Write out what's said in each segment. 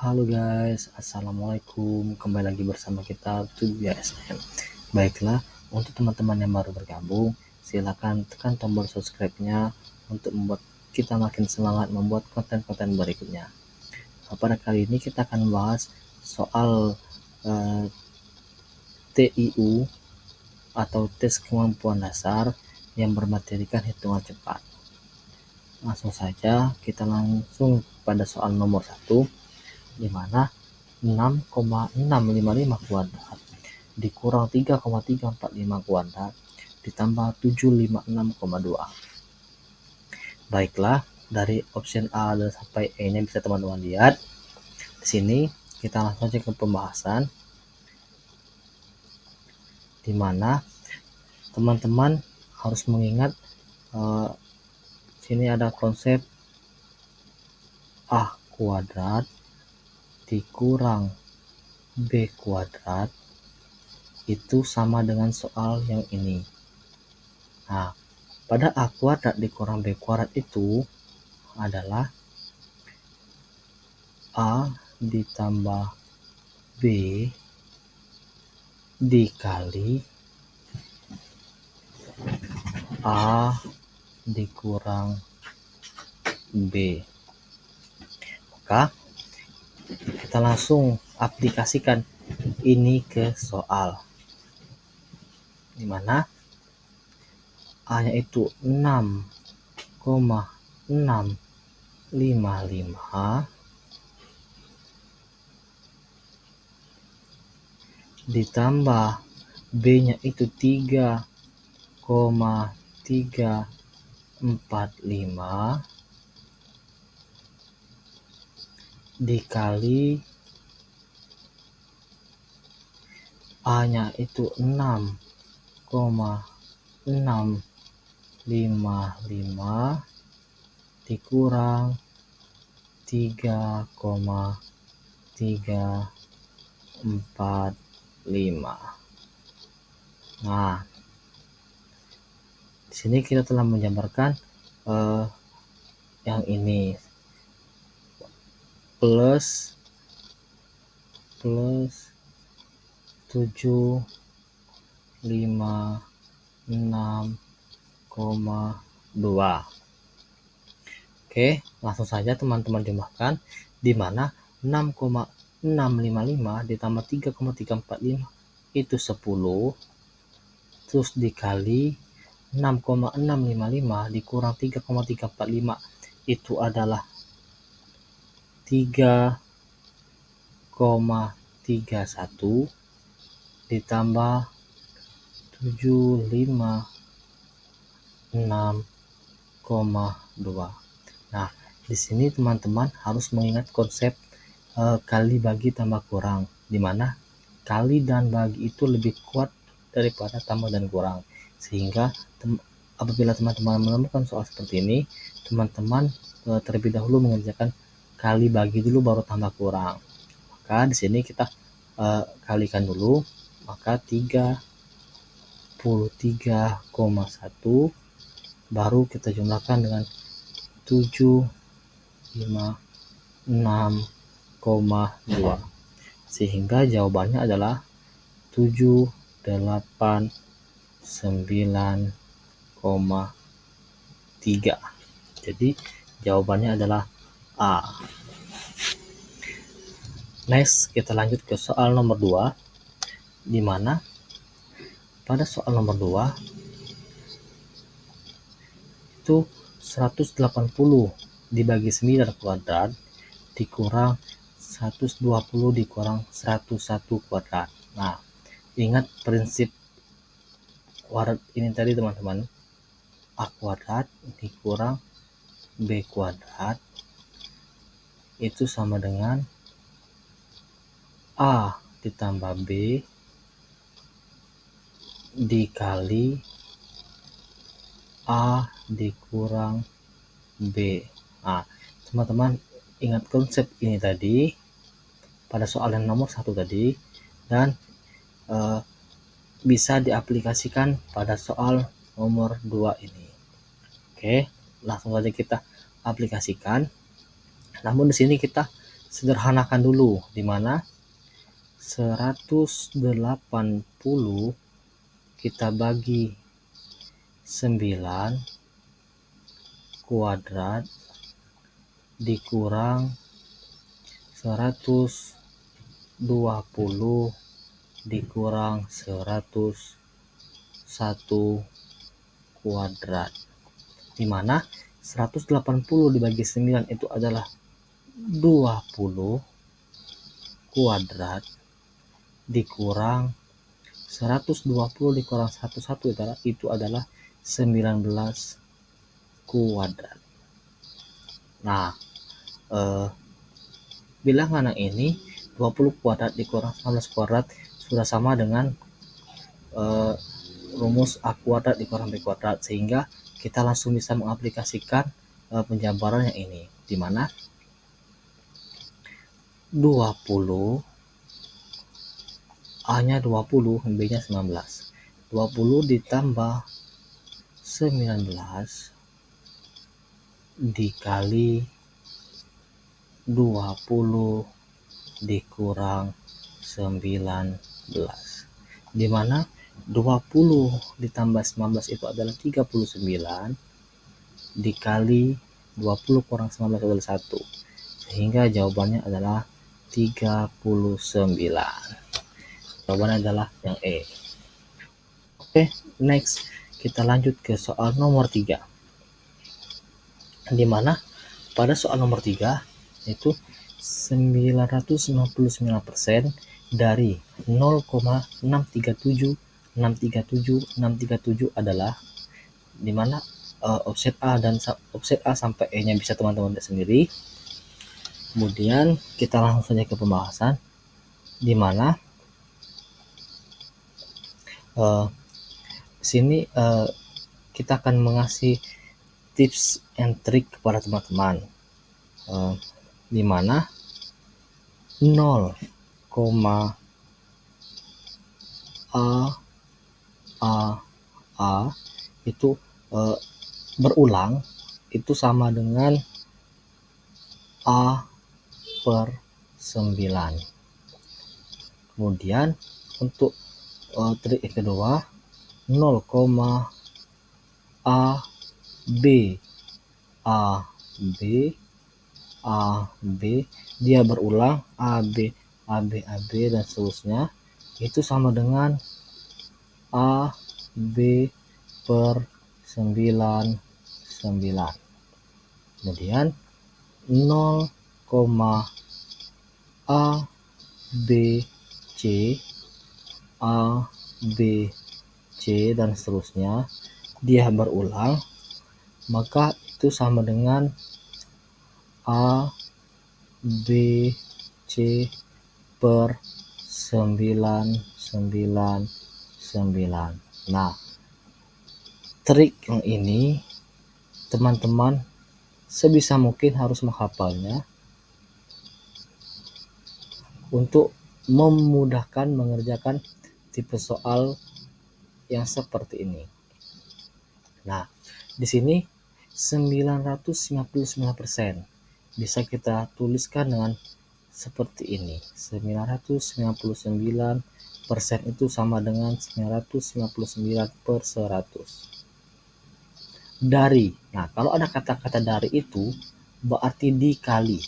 Halo guys, assalamualaikum. Kembali lagi bersama kita Tubia SN. Baiklah, untuk teman-teman yang baru bergabung, silakan tekan tombol subscribe-nya untuk membuat kita makin semangat membuat konten-konten berikutnya. Pada kali ini kita akan membahas soal TIU atau tes kemampuan dasar yang bermaterikan hitungan cepat. Langsung saja kita langsung pada soal nomor 1, di mana 6,655 kuadrat dikurang 3,345 kuadrat ditambah 756,2. Baiklah, dari option A sampai E-nya bisa teman-teman lihat. Di sini kita langsung saja ke pembahasan, di mana teman-teman harus mengingat sini ada konsep A kuadrat dikurang B kuadrat itu sama dengan soal yang ini. Nah, pada A kuadrat dikurang B kuadrat itu adalah A ditambah B dikali A dikurang B. Maka kita langsung aplikasikan ini ke soal, dimana A-nya itu 6,655 ditambah B-nya itu 3,345 dikali A-nya itu 6,655 dikurang 3,345. Nah, di sini kita telah menjabarkan yang ini plus 756,2. Oke, langsung saja teman-teman jumlahkan, di mana 6,655 ditambah 3,345 itu 10, terus dikali 6,655 dikurang 3,345 itu adalah 3,31 ditambah 756,2. Nah, di sini teman-teman harus mengingat konsep kali bagi tambah kurang, di mana kali dan bagi itu lebih kuat daripada tambah dan kurang, sehingga apabila teman-teman menemukan soal seperti ini, teman-teman terlebih dahulu mengerjakan kali bagi dulu baru tambah kurang. Maka di sini kita kalikan dulu, maka 33,1 baru kita jumlahkan dengan 756,2, sehingga jawabannya adalah 789,3. Jadi jawabannya adalah A. Next, kita lanjut ke soal nomor 2, di mana pada soal nomor 2 itu 180 dibagi 9 kuadrat dikurang 120 dikurang 101 kuadrat. Nah, ingat prinsip kuadrat ini tadi teman-teman, A kuadrat dikurang B kuadrat itu sama dengan A ditambah B dikali A dikurang B. Nah, teman-teman ingat konsep ini tadi pada soal yang nomor 1 tadi, dan bisa diaplikasikan pada soal nomor 2 ini. Oke, langsung saja kita aplikasikan. Namun di sini kita sederhanakan dulu, di mana 180 kita bagi 9 kuadrat dikurang 120 dikurang 101 kuadrat, di mana 180 dibagi 9 itu adalah 20 kuadrat dikurang 120 dikurang 11 itu adalah 19 kuadrat. Nah, bilangan yang ini 20 kuadrat dikurang 19 kuadrat sudah sama dengan rumus A kuadrat dikurang B kuadrat, sehingga kita langsung bisa mengaplikasikan penjabaran yang ini, di mana 20 A-nya 20, B-nya 19. 20 ditambah 19 dikali 20 dikurang 19, di mana 20 ditambah 19 itu adalah 39 dikali 20 kurang 19 adalah 1, sehingga jawabannya adalah 39. Jawabannya adalah yang E. Oke, next kita lanjut ke soal nomor 3, di mana pada soal nomor 3 itu 999% dari 0,637637 adalah, di mana offset A dan offset A sampai E-nya bisa teman-teman lihat sendiri. Kemudian kita langsung saja ke pembahasan, di mana sini kita akan mengasih tips and trik kepada teman-teman, di mana 0, A itu berulang itu sama dengan A per 9. Kemudian untuk trik yang kedua 0, A B dia berulang A B dan seterusnya, itu sama dengan A B per 9. Kemudian 0, A B C dan seterusnya dia berulang, maka itu sama dengan A B C per 9. Nah, trik yang ini teman-teman sebisa mungkin harus menghafalnya untuk memudahkan mengerjakan tipe soal yang seperti ini. Nah, di sini 999% bisa kita tuliskan dengan seperti ini. 999% itu sama dengan 999 per 100. Dari, nah kalau ada kata-kata dari itu berarti dikali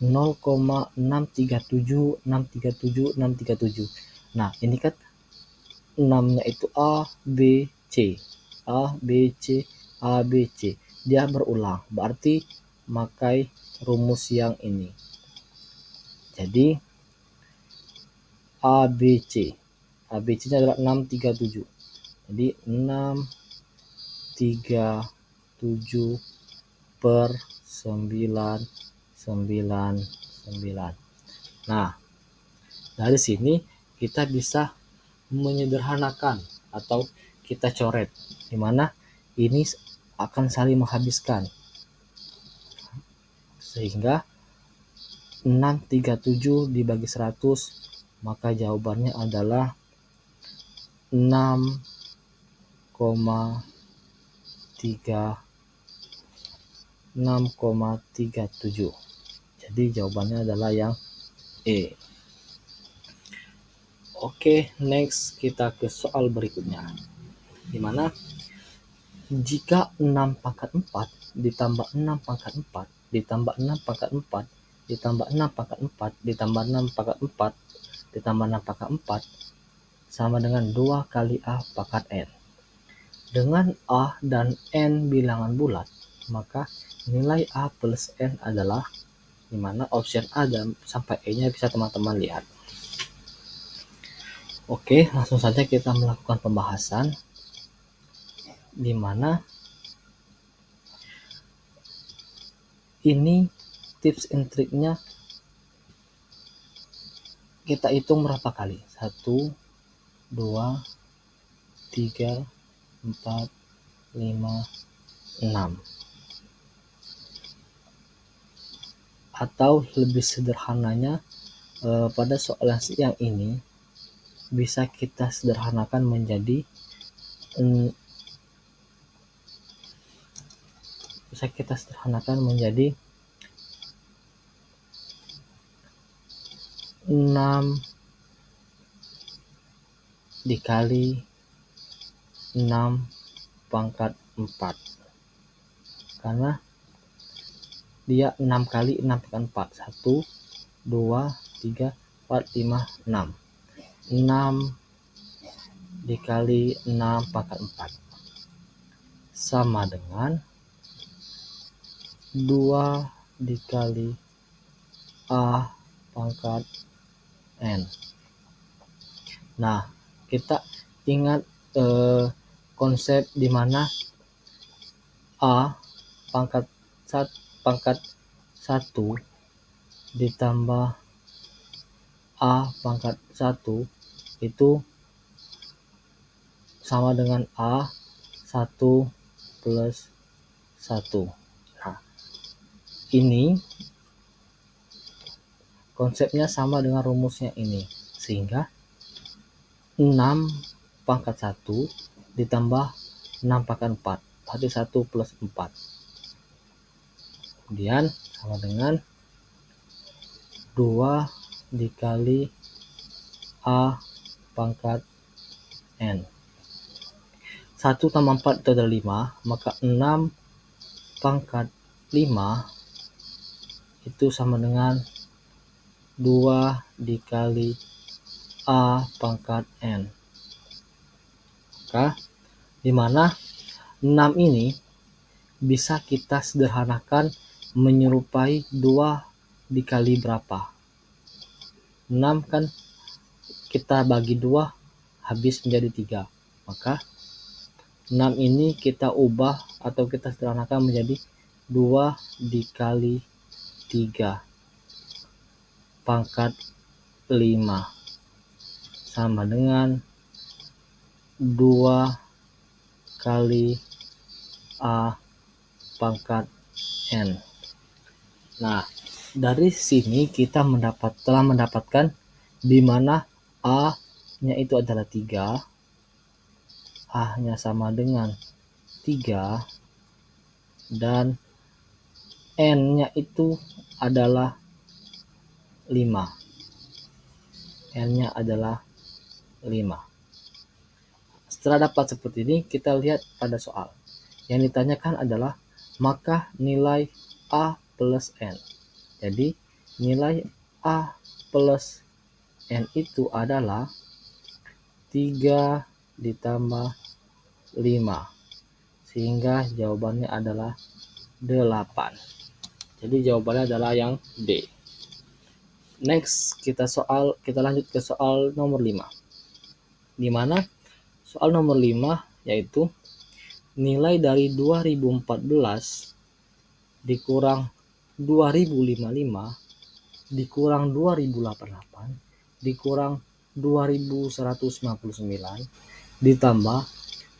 0,637637. Nah, ini kan 6-nya itu A, B, C. Dia berulang, berarti pakai rumus yang ini. Jadi ABC-nya adalah 637. Jadi 637 per 9. Nah, dari sini kita bisa menyederhanakan atau kita coret, di mana ini akan saling menghabiskan, sehingga 637 dibagi 100, maka jawabannya adalah 6,37. Jadi jawabannya adalah yang E. Oke, next kita ke soal berikutnya. Dimana jika 6 pangkat 4 ditambah 6 pangkat 4 ditambah 6 pangkat 4 ditambah 6 pangkat 4 ditambah 6 pangkat 4 ditambah 6 pangkat 4 sama dengan 2 kali A pangkat N. Dengan A dan N bilangan bulat, maka nilai A plus N adalah, dimana option A dan sampai E-nya bisa teman-teman lihat. Oke, langsung saja kita melakukan pembahasan, dimana ini tips and triknya kita hitung berapa kali? 1, 2, 3, 4, 5, 6. Atau lebih sederhananya, pada soal yang ini bisa kita sederhanakan menjadi 6 dikali 6 pangkat 4, karena dia 6 kali 6 pangkat 4, 1, 2, 3, 4, 5, 6. 6 dikali 6 pangkat 4 sama dengan 2 dikali A pangkat N. Nah, kita ingat konsep di mana A pangkat 1 ditambah A pangkat 1 itu sama dengan A 1 plus 1. Nah, ini konsepnya sama dengan rumusnya ini, sehingga 6 pangkat 1 ditambah 6 pangkat 4, berarti 1 plus 4. Kemudian sama dengan 2 dikali A pangkat N. 1 tambah 4 itu adalah 5, maka 6 pangkat 5 itu sama dengan 2 dikali A pangkat N. Maka dimana 6 ini bisa kita sederhanakan menyerupai 2 dikali berapa? 6 kan kita bagi 2 habis menjadi 3. Maka 6 ini kita ubah atau kita sederhanakan menjadi 2 dikali 3 pangkat 5 sama dengan 2 kali A pangkat N. Nah, dari sini kita telah mendapatkan di mana A-nya itu adalah 3, A-nya sama dengan 3, dan N-nya itu adalah 5. N-nya adalah 5. Setelah dapat seperti ini, kita lihat pada soal. Yang ditanyakan adalah, maka nilai A plus N. Jadi, nilai A plus N itu adalah 3 ditambah 5. Sehingga jawabannya adalah 8. Jadi jawabannya adalah yang D. Next, kita lanjut ke soal nomor 5. Di mana soal nomor 5 yaitu nilai dari 2014 dikurang 2055 dikurang 2088 dikurang 2159 ditambah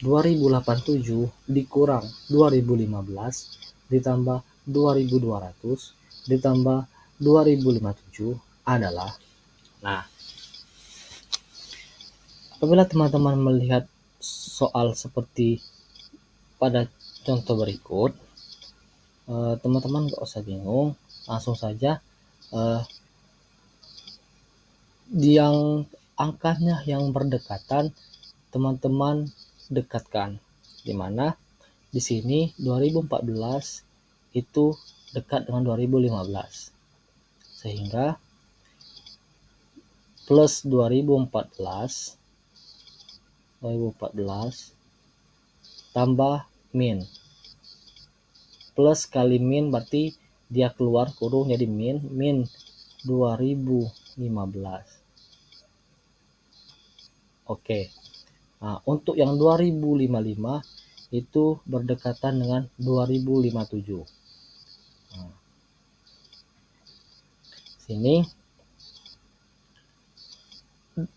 2087 dikurang 2015 ditambah 2200 ditambah 2057 adalah. Nah, apabila teman-teman melihat soal seperti pada contoh berikut, teman-teman gak usah bingung, langsung saja yang angkanya yang berdekatan teman-teman dekatkan, dimana di sini 2014 itu dekat dengan 2015, sehingga plus 2014 tambah min, plus kali min berarti dia keluar kurung jadi min 2015. Oke. Nah, untuk yang 2055 itu berdekatan dengan 2057. Nah, sini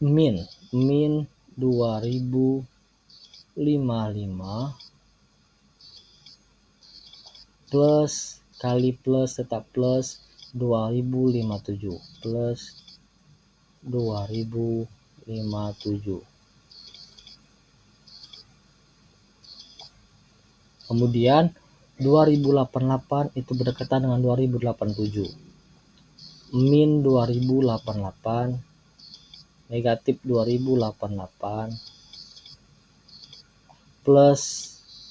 min 2055 plus kali plus tetap plus 2057 plus 2057. Kemudian 2088 itu berdekatan dengan 2087. Min 2088 negatif 2088 plus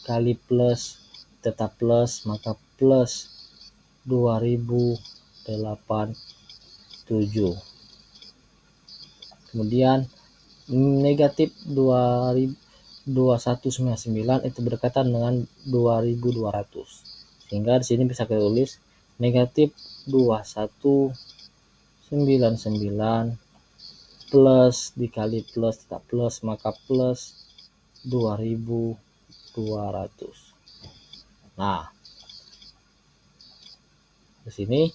kali plus tetap plus, maka plus 2087. Kemudian negatif 2199 itu berdekatan dengan 2200, sehingga di sini bisa kita tulis negatif 2199 plus dikali plus tetap plus, maka plus 2200. Nah, di sini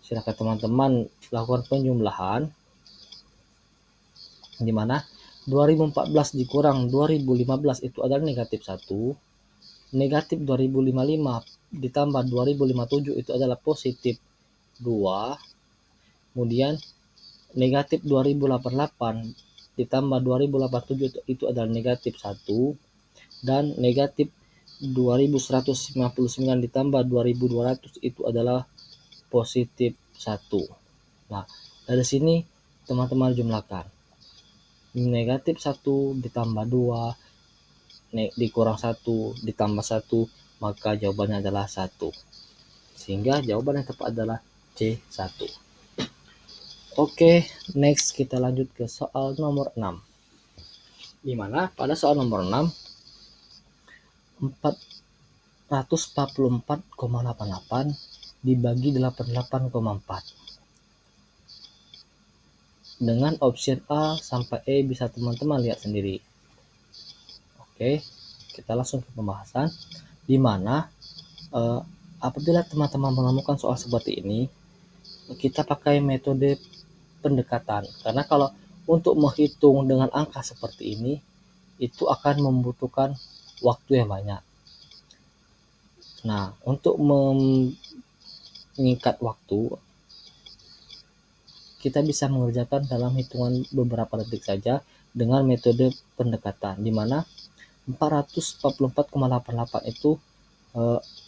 silakan teman-teman lakukan penjumlahan, di mana 2014 dikurang 2015 itu adalah negatif 1, negatif 2055 ditambah 2057 itu adalah positif 2, kemudian negatif 2088 ditambah 2087 itu adalah negatif 1, dan negatif 2159 ditambah 2200 itu adalah positif 1. Nah, dari sini teman-teman jumlahkan. Negatif 1 ditambah 2 dikurang 1 ditambah 1, maka jawabannya adalah 1. Sehingga jawaban yang tepat adalah C1. Oke, next kita lanjut ke soal nomor 6. Di mana pada soal nomor 6 444,88 dibagi 88,4. Dengan option A sampai E bisa teman-teman lihat sendiri. Oke, kita langsung ke pembahasan, di mana apabila teman-teman menemukan soal seperti ini, kita pakai metode pendekatan, karena kalau untuk menghitung dengan angka seperti ini itu akan membutuhkan waktu yang banyak. Nah, untuk mengikat waktu, kita bisa mengerjakan dalam hitungan beberapa detik saja dengan metode pendekatan, di mana 444,88 itu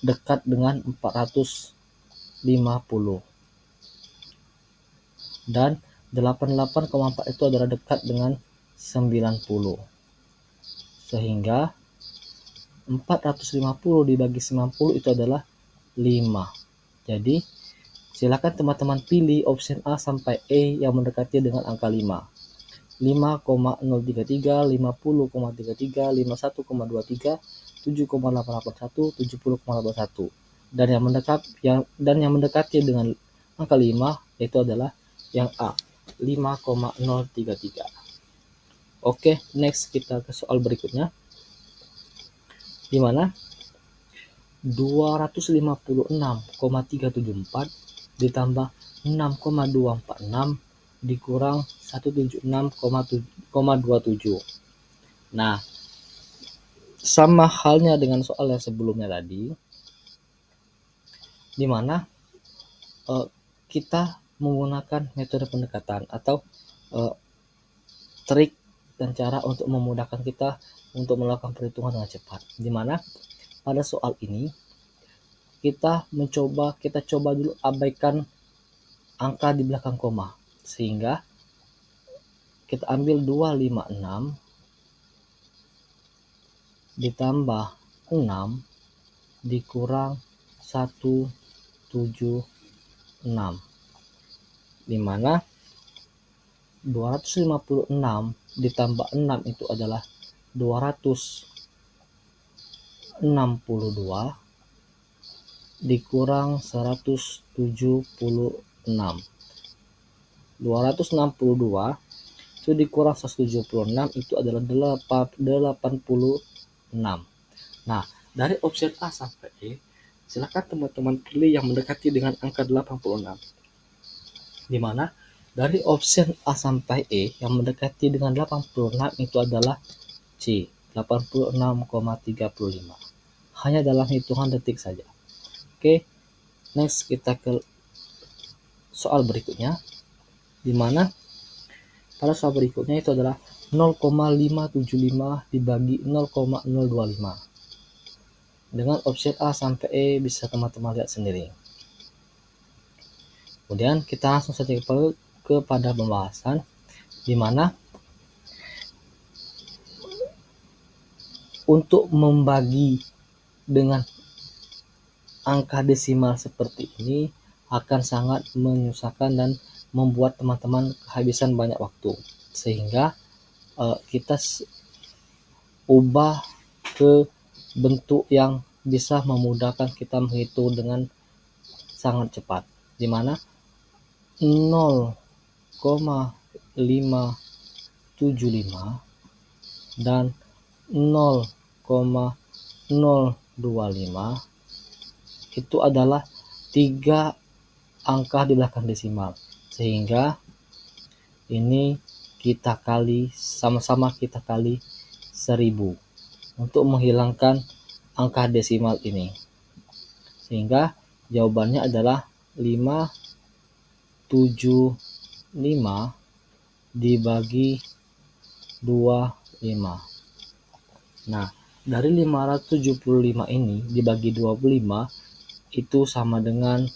dekat dengan 450, dan 88,4 itu adalah dekat dengan 90, sehingga 450 dibagi 90 itu adalah 5. Jadi silakan teman-teman pilih option A sampai E yang mendekati dengan angka 5. 5,033, 50,33, 51,23, 7,881, 70,81. Dan yang mendekati dengan angka 5 itu adalah yang A, 5,033. Oke, next kita ke soal berikutnya, di mana 256,374 ditambah 6,246 dikurang 176,27. Nah, sama halnya dengan soal yang sebelumnya tadi, di mana kita menggunakan metode pendekatan atau trik dan cara untuk memudahkan kita untuk melakukan perhitungan dengan cepat, di mana pada soal ini kita coba dulu abaikan angka di belakang koma. Sehingga kita ambil 256 ditambah 6 dikurang 176, dimana 256 ditambah 6 itu adalah 262 dikurang 176. 262 itu dikurang 176 itu adalah 86. Nah, dari opsi A sampai E, silakan teman-teman pilih yang mendekati dengan angka 86. Di mana dari opsi A sampai E yang mendekati dengan 86 itu adalah C, 86,35. Hanya dalam hitungan detik saja. Oke, next kita ke soal berikutnya, di mana pada soal berikutnya itu adalah 0,575 dibagi 0,025. Dengan opsi A sampai E bisa teman-teman lihat sendiri. Kemudian kita langsung saja kepada pembahasan, di mana untuk membagi dengan angka desimal seperti ini akan sangat menyusahkan dan membuat teman-teman kehabisan banyak waktu, sehingga kita ubah ke bentuk yang bisa memudahkan kita menghitung dengan sangat cepat, di mana 0,575 dan 0,025 itu adalah 3 angka di belakang desimal, sehingga ini kita kali, sama-sama kita kali 1000 untuk menghilangkan angka desimal ini, sehingga jawabannya adalah 575 dibagi 25. Nah, dari 575 ini dibagi 25 itu sama dengan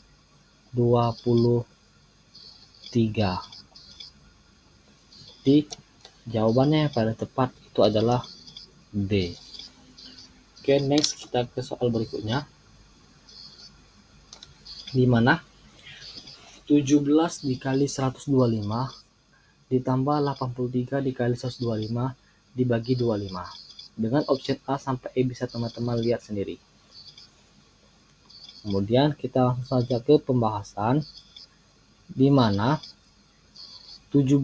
23. Jadi jawabannya yang paling tepat itu adalah D. Oke, next kita ke soal berikutnya, di mana 17 dikali 125 ditambah 83 dikali 125 dibagi 25. Dengan opsi A sampai E bisa teman-teman lihat sendiri. Kemudian kita langsung saja ke pembahasan, di mana 17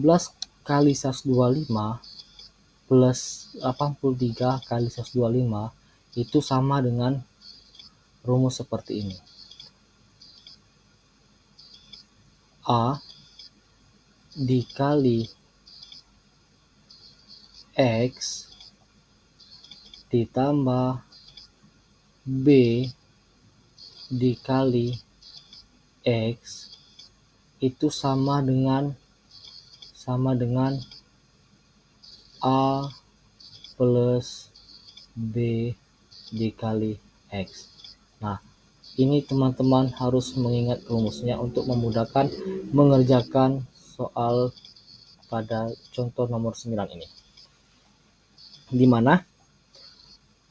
kali 125 plus 83 kali 125 itu sama dengan rumus seperti ini. A dikali X ditambah B dikali X itu sama dengan A plus B dikali X. Nah, ini teman-teman harus mengingat rumusnya untuk memudahkan mengerjakan soal pada contoh nomor 9 ini, di mana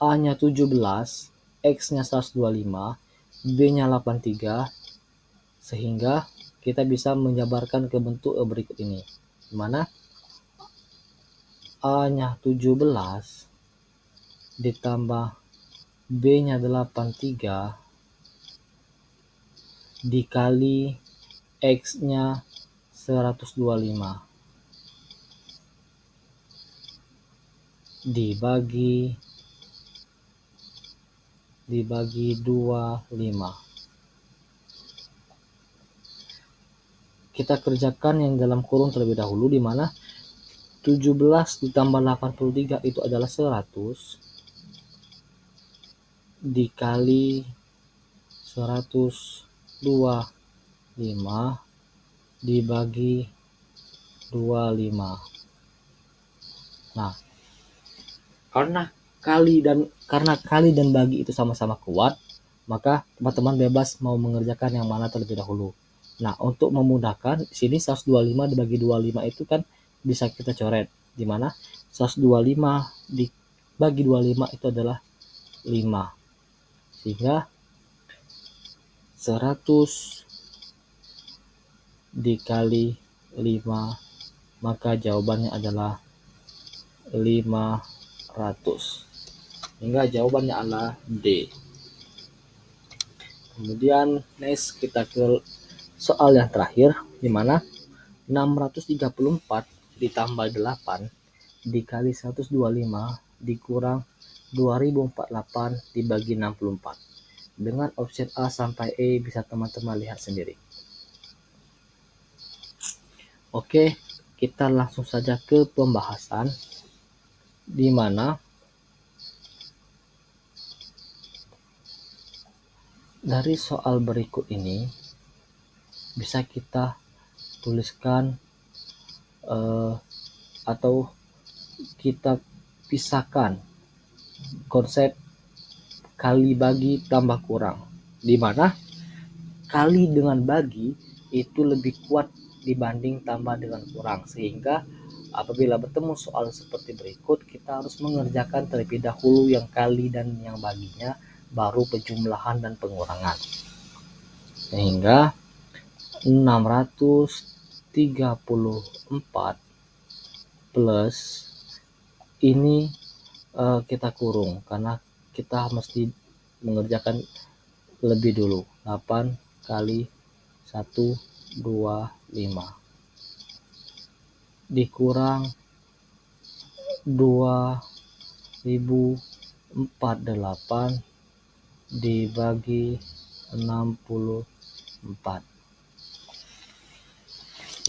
A-nya 17, X-nya 125, B-nya 83, sehingga kita bisa menjabarkan ke bentuk berikut ini, di mana A-nya 17 ditambah B-nya 83 dikali X-nya 125 dibagi 25. Kita kerjakan yang dalam kurung terlebih dahulu, di mana 17 ditambah 83 itu adalah 100 dikali 125 dibagi 25. Nah, karena kali dan bagi itu sama-sama kuat, maka teman-teman bebas mau mengerjakan yang mana terlebih dahulu. Nah, untuk memudahkan, di sini 125 dibagi 25 itu kan bisa kita coret, di mana 125 dibagi 25 itu adalah 5. Sehingga 100 dikali 5, maka jawabannya adalah 500. Hingga jawabannya adalah D. Kemudian next kita ke soal yang terakhir, di mana 634 ditambah 8 dikali 125 dikurang 2048 dibagi 64. Dengan option A sampai E bisa teman-teman lihat sendiri. Oke, kita langsung saja ke pembahasan, di mana dari soal berikut ini bisa kita tuliskan atau kita pisahkan konsep kali bagi tambah kurang, di mana kali dengan bagi itu lebih kuat dibanding tambah dengan kurang, sehingga apabila bertemu soal seperti berikut kita harus mengerjakan terlebih dahulu yang kali dan yang baginya, baru penjumlahan dan pengurangan. Sehingga 634 plus ini kita kurung karena kita mesti mengerjakan lebih dulu. 8 kali 125 dikurang 2048 dibagi 64.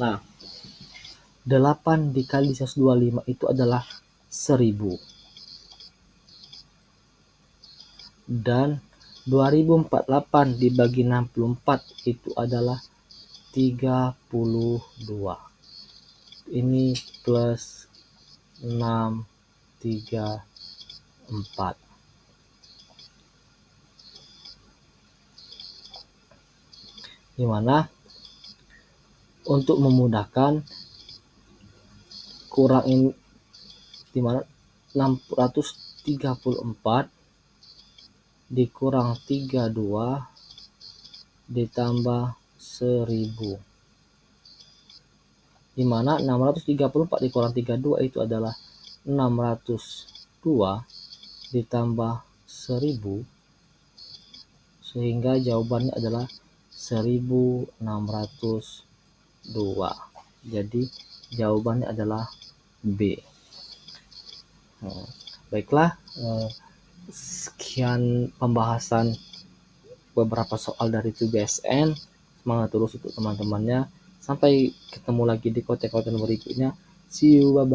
Nah, 8 dikali 125 itu adalah 1000. Dan 2048 dibagi 64 itu adalah 32. Ini plus 634. Dimana untuk memudahkan kurang ini, dimana 634 dikurang 32 ditambah 1000, dimana 634 dikurang 32 itu adalah 602 ditambah 1000, sehingga jawabannya adalah 1602. Jadi jawabannya adalah B. Baiklah, sekian pembahasan beberapa soal dari TUBSN. Semangat terus untuk teman-temannya. Sampai ketemu lagi di konten-konten berikutnya. See you, bye-bye.